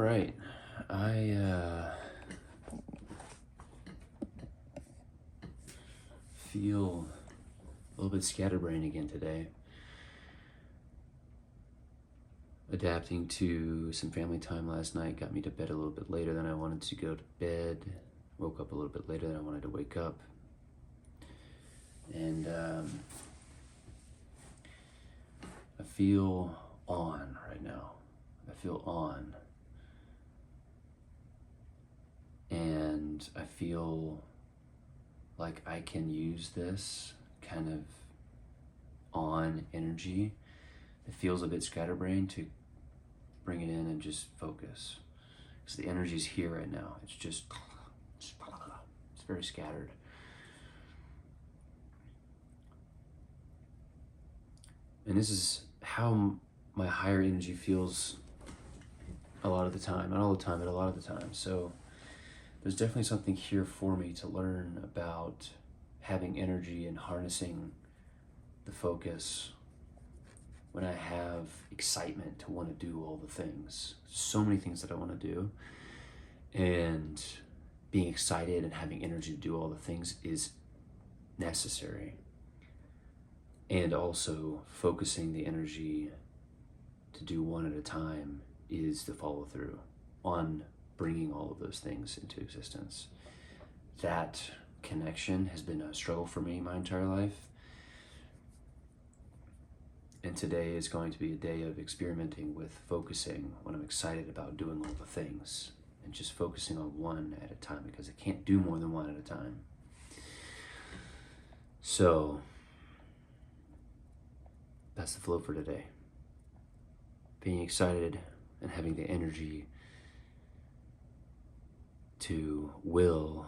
right. I feel a little bit scatterbrained again today. Adapting to some family time last night got me to bed a little bit later than I wanted to go to bed. Woke up a little bit later than I wanted to wake up. And I feel on right now. I feel on. And I feel like I can use this kind of on energy. It feels a bit scatterbrained to bring it in and just focus. Because the energy's here right now. It's very scattered. And this is how my higher energy feels a lot of the time. Not all the time, but a lot of the time. So there's definitely something here for me to learn about having energy and harnessing the focus when I have excitement to want to do all the things. So many things that I want to do. And being excited and having energy to do all the things is necessary. And also focusing the energy to do one at a time is the follow through on bringing all of those things into existence. That connection has been a struggle for me my entire life. And today is going to be a day of experimenting with focusing when I'm excited about doing all the things and just focusing on one at a time, because I can't do more than one at a time. So that's the flow for today. Being excited and having the energy to will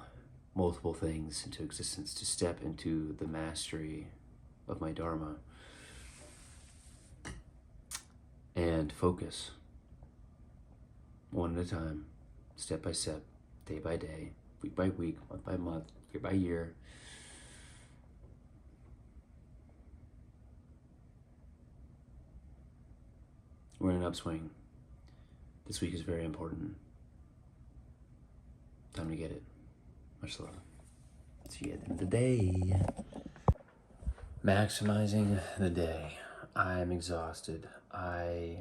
multiple things into existence, to step into the mastery of my Dharma and focus one at a time, step by step, day by day, week by week, month by month, year by year. We're in an upswing. This week is very important. Time to get it. Much love. See you at the end of the day. Maximizing the day. I'm exhausted. I'm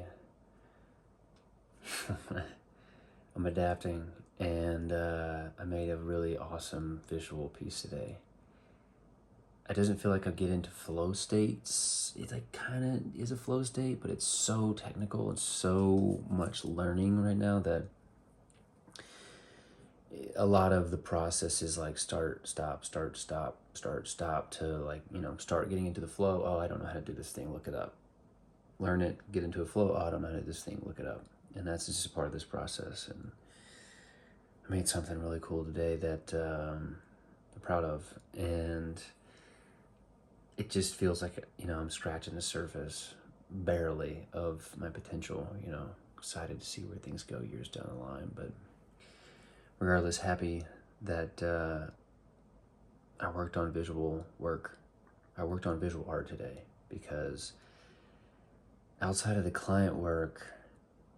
adapting, and I made a really awesome visual piece today. It doesn't feel like I get into flow states. It like kind of is a flow state, but it's so technical and so much learning right now that a lot of the process is like start, stop, start, stop, start, stop to like, start getting into the flow. Oh, I don't know how to do this thing. Look it up. Learn it, get into a flow. Oh, I don't know how to do this thing. Look it up. And that's just a part of this process. And I made something really cool today that I'm proud of. And it just feels like, I'm scratching the surface barely of my potential, excited to see where things go years down the line. But regardless, happy that I worked on visual work. I worked on visual art today, because outside of the client work,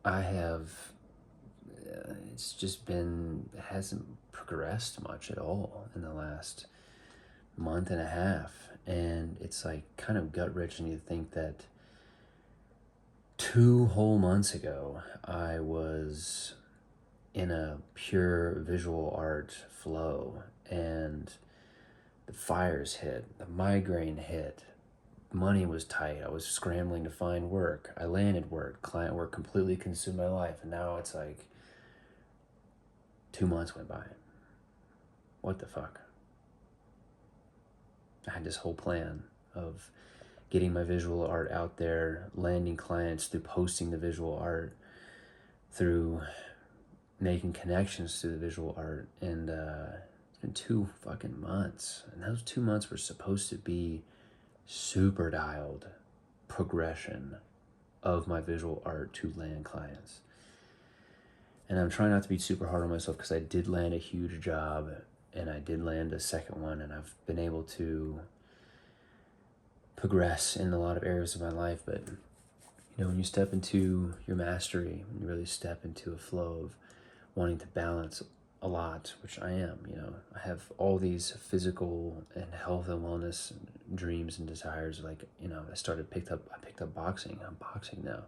it hasn't progressed much at all in the last month and a half. And it's like kind of gut-wrenching to think that 2 whole months ago, I was in a pure visual art flow, and the fires hit, the migraine hit, money was tight, I was scrambling to find work, I landed work, client work completely consumed my life, and now it's like 2 months went by. What the fuck? I had this whole plan of getting my visual art out there, landing clients through posting the visual art, through making connections to the visual art. And it's been 2 fucking months. And those 2 months were supposed to be super dialed progression of my visual art to land clients. And I'm trying not to be super hard on myself, because I did land a huge job, and I did land a second one, and I've been able to progress in a lot of areas of my life. But You know, when you step into your mastery, when you really step into a flow of wanting to balance a lot, which I am, you know, I have all these physical and health and wellness dreams and desires. Like, you know, I picked up boxing. I'm boxing now.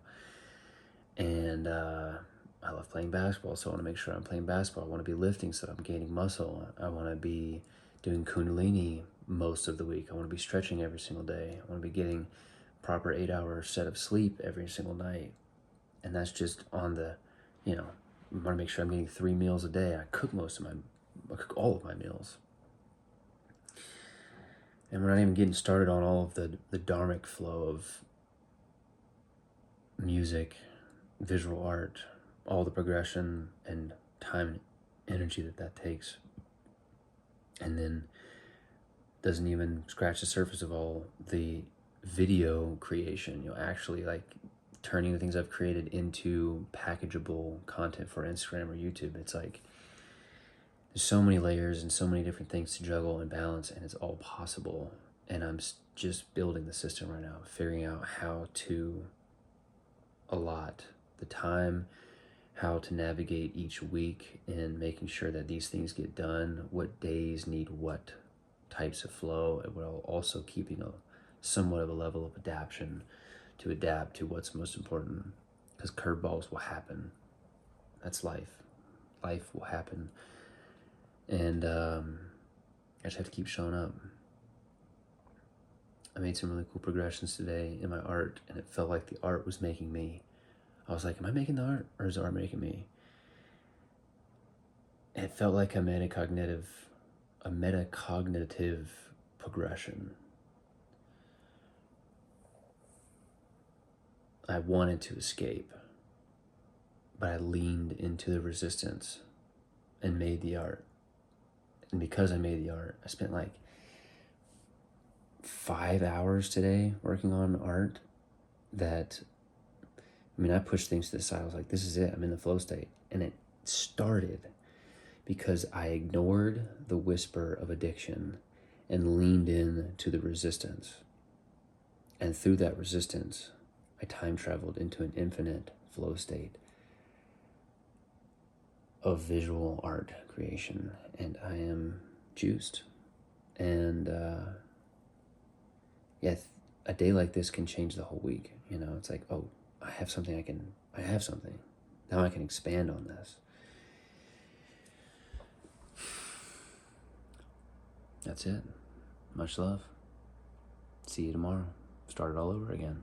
And I love playing basketball, so I want to make sure I'm playing basketball. I want to be lifting so that I'm gaining muscle. I want to be doing Kundalini most of the week. I want to be stretching every single day. I want to be getting proper 8 hour set of sleep every single night. And that's just on the, you know, I want to make sure I'm getting 3 meals a day. I cook all of my meals. And we're not even getting started on all of the dharmic flow of music, visual art, all the progression and time and energy that takes. And then doesn't even scratch the surface of all the video creation, you know, actually like turning the things I've created into packageable content for Instagram or YouTube. It's like there's so many layers and so many different things to juggle and balance, and it's all possible. And I'm just building the system right now, figuring out how to allot the time, how to navigate each week, and making sure that these things get done, what days need what types of flow, and while also keeping a somewhat of a level of adaptation to adapt to what's most important, because curveballs will happen. That's life. Life will happen. And I just have to keep showing up. I made some really cool progressions today in my art, and it felt like the art was making me. I was like, am I making the art, or is the art making me? And it felt like a metacognitive progression. I wanted to escape, but I leaned into the resistance and made the art. And because I made the art, I spent like 5 hours today working on art that, I mean, I pushed things to the side. I was like, this is it. I'm in the flow state. And it started because I ignored the whisper of addiction and leaned in to the resistance. And through that resistance, I time traveled into an infinite flow state of visual art creation. And I am juiced. And yeah, a day like this can change the whole week. You know, it's like, oh, I have something. Now I can expand on this. That's it. Much love. See you tomorrow. Start it all over again.